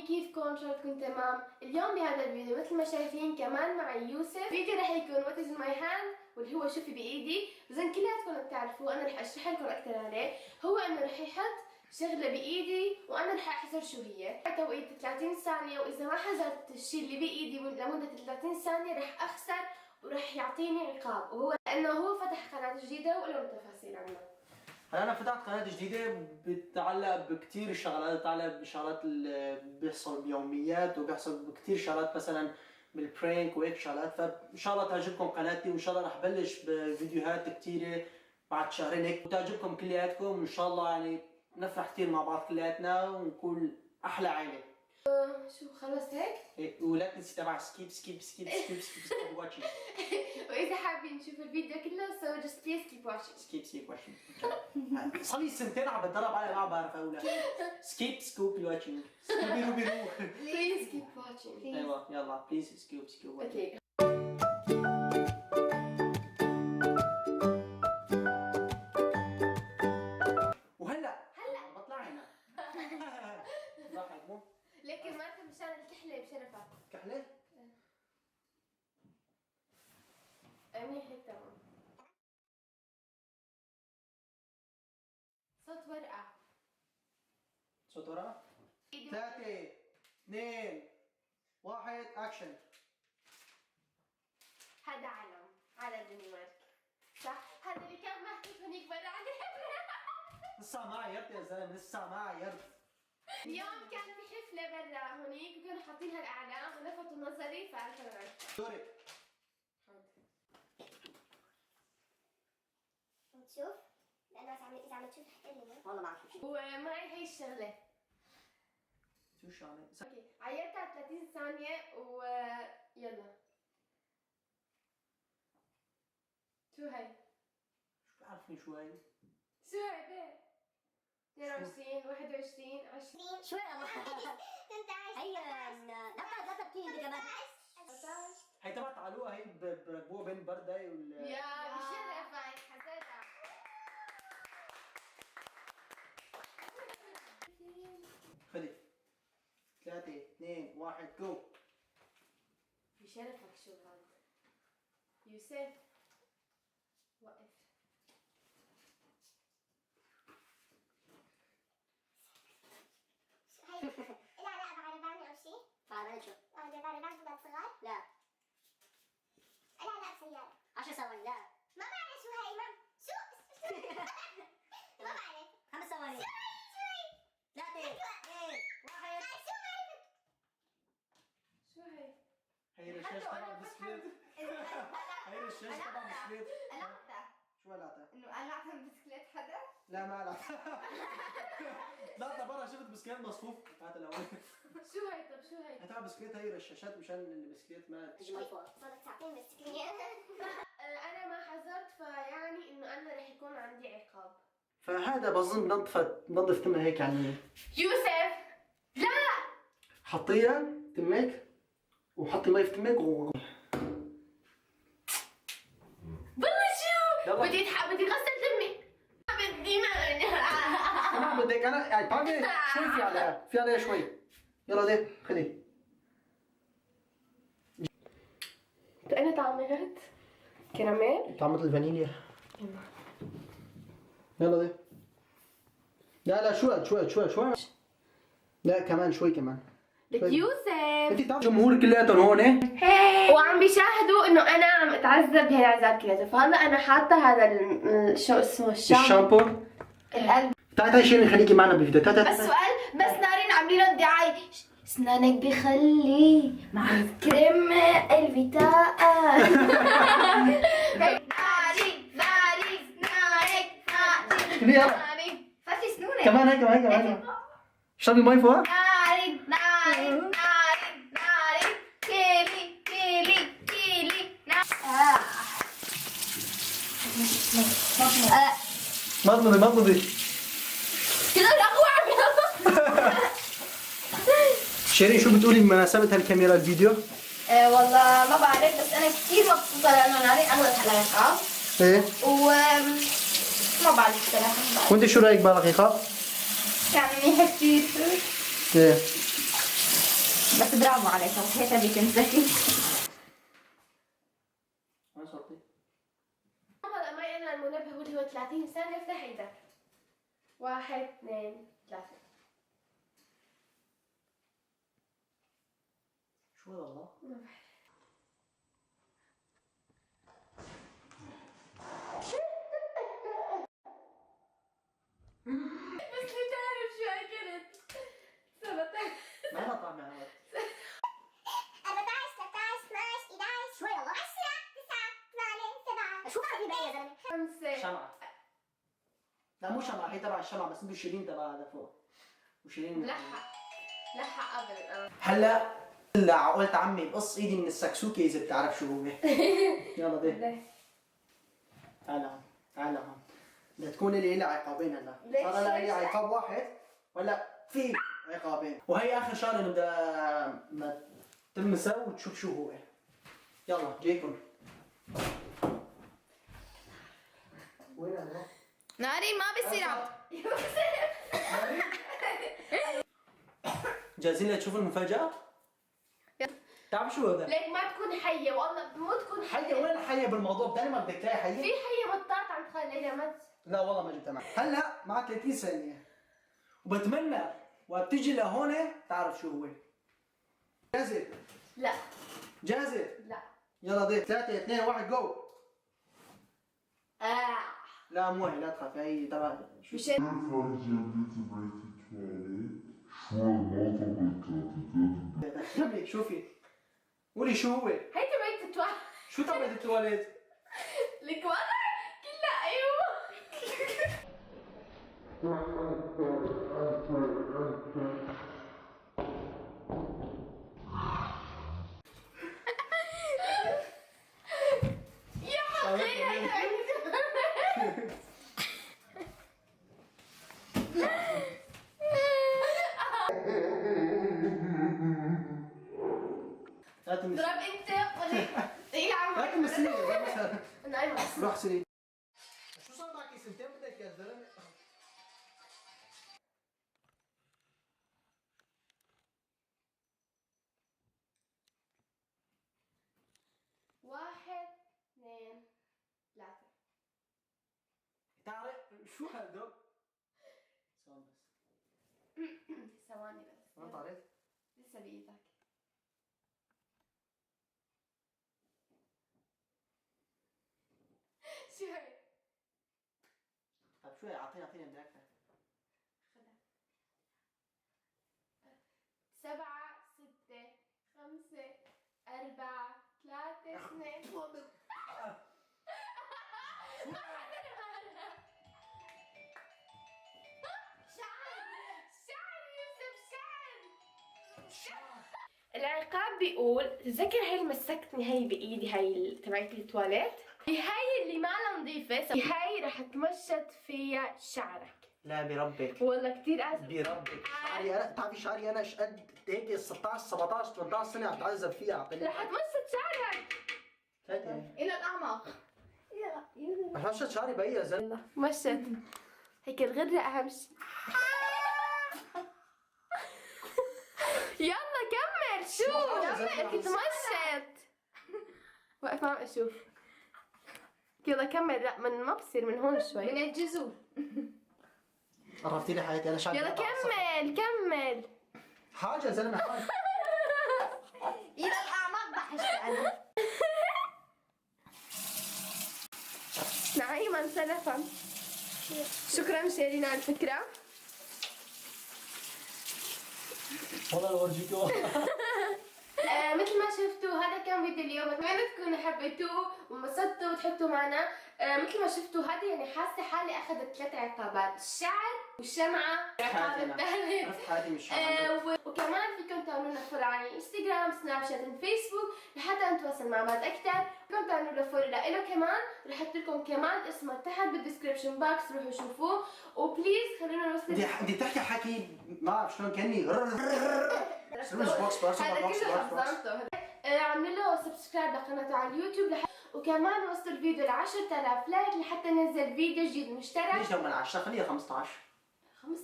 كيفكم؟ ان شاء الله تكونوا تمام. اليوم بهذا الفيديو مثل ما شايفين كمان معي يوسف. الفيديو رح يكون وات از ماي هاند واللي هو شوفي بايدي، بزن كلياتكم بتعرفوه. انا رح اشرح لكم اكثر عليه. هو انه رح يحط شغله بايدي وانا رح احذر شو هي. توقيت 30 ثانيه، واذا ما حذرت الشيء اللي بايدي لمده 30 ثانيه رح اخسر وراح يعطيني عقاب، وهو لانه هو فتح قناه جديده وله تفاصيل عنه. هلا انا فتحت قناه جديده بتتعلق بكثير شغلات، بتتعلق بشغلات اللي بيحصل بيوميات، وبيحصل بكثير شغلات مثلا بالبرانك وهيك شغلات. فان شاء الله تعجبكم قناتي، وان شاء الله رح بلش بفيديوهات كثيره بعد شهرين هيك وتعجبكم كلياتكم، وان شاء الله يعني نفرح كثير مع بعض كلياتنا ونكون احلى عائله. شو خلص هيك؟ إيه، ولا تنسي تبع سكيب سكيب سكيب سكيب سكيب واتشينج. واذا حابين تشوفوا الفيديو كله so just please keep watching. سكيب سكيب واتشينج. صار لي سنتين عم بتدرب عليها ما بعرف اقولها. سكيب سكوب واتشينج. سكوبي روبي رو. Please keep watching. ايوه يلا بليز سكوب سكوب واتشينج. Okay. وهلا بطلع هنا. ضحك مو؟ لكن ما انت مشان الكحله بشرفك. كحله؟ منيح هيك تمام. صوت ورقه. صوت ورقه؟ 3 2 1 اكشن. هذا علم الدنمارك صح؟ هذا اللي كان محطوط هنيك برا على الحفله. لسه ما عيرت يا زلمه، لسه ما عيرت. اليوم كان في حفله برا هنيك وكانوا حاطين هالاعلام ولفتوا نظري فعرفت. دوري. نشوف لأنه إذا عم تشوف حكيلي والله ما عرفت شو. ومعي هي الشغله. شو الشغله؟ اوكي عيرتها 30 ثانيه ويلا. شو هي؟ شو بعرفني شو هي؟ شو هي بيه؟ 22 21 20 شوي هي لا تبكي انت كمان 19. هي تبع تعالوها، هي بركبوها بين برداي يا بشرفك حسيتها. خلي 3 2 1 جو. بشرفك شو هذا؟ يوسف وقف. لا بعربان أو شيء؟ بعربان شو؟ بعربان تبع صغار؟ لا بسيارة 10 ثواني. لا ما بعرف شو هاي. شو ما بعرف. 5 ثواني. 3 2 1 شو هي؟ هي الرشاش تبع البسكليت. هي الرشاش تبع البسكليت. شو قلعتها؟ انه قلعت من بسكليت حدا؟ لا ما قلعتها. طلعت برا شفت بسكليت مصفوف. هات الاول. شو هي؟ طب شو هي؟ هي تبع البسكليت، هي رشاشات مشان البسكليت ما تجي مي فوق. صارت ساعتين بالسكرين. انا ما حذرت فيعني انه انا رح يكون عندي عقاب. فهذا بظن نظف تمها هيك يعني. يوسف لا حطيها تمك وحطي مي في تمك شو؟ يلا. بدي غسل دمي. بدي انا بدك انا يعني طاقه شوي في عليها شوي. يلا دي خلي. انا طعمت كراميل. طعمت الفانيليا. يلا دي. لا شوي. لا كمان شوي كمان. لك يوسف انت بتعرف الجمهور كلياتهم هون وعم بيشاهدوا انه انا عم اتعذب بهالعذاب كلياته، فهلا انا حاطه هذا شو اسمه الشامبو. القلب. تعي شيلي خليكي معنا بالفيديو. بس سؤال، بس نارين عاملين لهم دعايه اسنانك بخلي مع الكريم الفيتاء. ناري يلا فتي سنونك كمان هيك اشربي مي فوق. ناري كيلي مضمضي كده الاقوى. شيرين شو بتقولي بمناسبة هالكاميرا الفيديو؟ والله ما بعرف، بس انا كثير مبسوطه لانه نارين عملت حلقه. ايه ما بعرف صراحه. وانت شو رايك بالحقيقة؟ كان منيحه كثير. ايه بس برافو عليك، هيك ابي كنت ذكي. وين صرتي؟ هذا معي انا المنبه واللي هو 30 ثانية. افتح ايدك. 1 2 3. شو هذا الله؟ بس تعرف شو اكلت؟ سلطة. ما لها طعم يا ولد. 14 13 12 11 شوي والله 10 9 8 7 شو بعرف الباقي يا زلمه؟ 5. شمعة. لا مو شمعة، هي تبع الشمعة بس انتو شيلين تبع هذا فوق. وشيلين لحق قبل. هلا هلا قلت عمي بقص ايدي من السكسوكة اذا بتعرف شو هو. يلا دي. تعال هون تعال هون. بدها تكون لي عقابين هلا. ليش؟ صار هلا لي عقاب واحد ولا في عقابين. وهي اخر شغله بدها ما تلمسها وتشوف شو هو. يلا جايكم. وين هذا؟ نارين ما بيصير جاهزين لتشوفوا المفاجأة؟ تعرف شو هذا؟ ليك ما تكون حية والله مو تكون حية وين الحية بالموضوع؟ دائما بدك تلاقي حية؟ في حية بطاط عند خالي ما لا والله ما جبتها معك. هلا معك 30 ثانية. وبتمنى وبتيجي لهون تعرف شو هو. جاهزة؟ لا جاهزة؟ لا. يلا دي 3 2 1 جو. آه. لا مو هي لا تخافي هي تبع شو مش هيك. خمي شوفي قولي شو هو. هي تبعت التواليت. شو تبع التواليت؟ الكواليت كلها ايوه. يا حقيقة. لا تمسي. ضرب انت ولا ايه عم لا تمسيني نايمة. روح سري. شو صار معك سنتين بدك يا زلمه؟ 1 2 3. تعرف شو هذا؟ ثواني بس. ما تعرف؟ لسه بإيدك. شو هي؟ طيب شو هي اعطيني بدي اكثر. خدها. 7 6 5 4 3 2. العقاب بيقول تذكر هي اللي مسكتني هي بايدي هي تبعت التواليت، هي اللي ما نظيفه، هي رح تمشط فيها شعرك. لا بربك والله كثير اسف. بربك شعري انا بتعرفي شعري انا قد هيك 16 17 18 سنه عم تعذب فيها اعطيني. رح تمشط شعرك الى الاعماق. رح مشط شعري بقى يا زلمه. مشط هيك الغرة اهم شيء. يلا كمل شو بدك تمشط. وقف ما عم اشوف. يلا كمل. لا من ما بصير من هون شوي. من الجذور. عرفتي لي حياتي انا شعري. يلا كمل. حاجه يا زلمه حاجه. الى الاعماق بحشت انا. نعيما سلفا. شكرا شيرين على الفكرة. والله لو ورجيكوا. مثل ما شفتوا هذا كان فيديو اليوم، اتمنى تكونوا حبيتوه وانبسطتوا وتحطوا معنا. مثل ما شفتوا هذا يعني حاسه حالي اخذت 3 عقابات، الشعر والشمعه العقاب الثالث. عرفت حياتي مش وكمان فيكم تعملوا فولو على الانستغرام سناب شات فيسبوك لحتى نتواصل مع بعض اكثر. فيكم تعملوا فولو له كمان، رح احط لكم كمان اسمه تحت بالدسكربشن باكس، روحوا شوفوه وبليز خلونا نوصل. بدي تحكي حكي ما بعرف شلون كاني هذا كله حفظته. اعملوا له سبسكرايب لقناته على اليوتيوب وكمان وصلوا الفيديو ل 10,000 لايك لحتى ننزل فيديو جديد مشترك. ليش لو من 10 خليها 15 15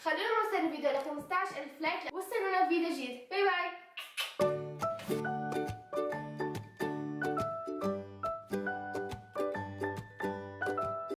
خلونا نوصل الفيديو ل 15000 لايك، وصلوا لنا فيديو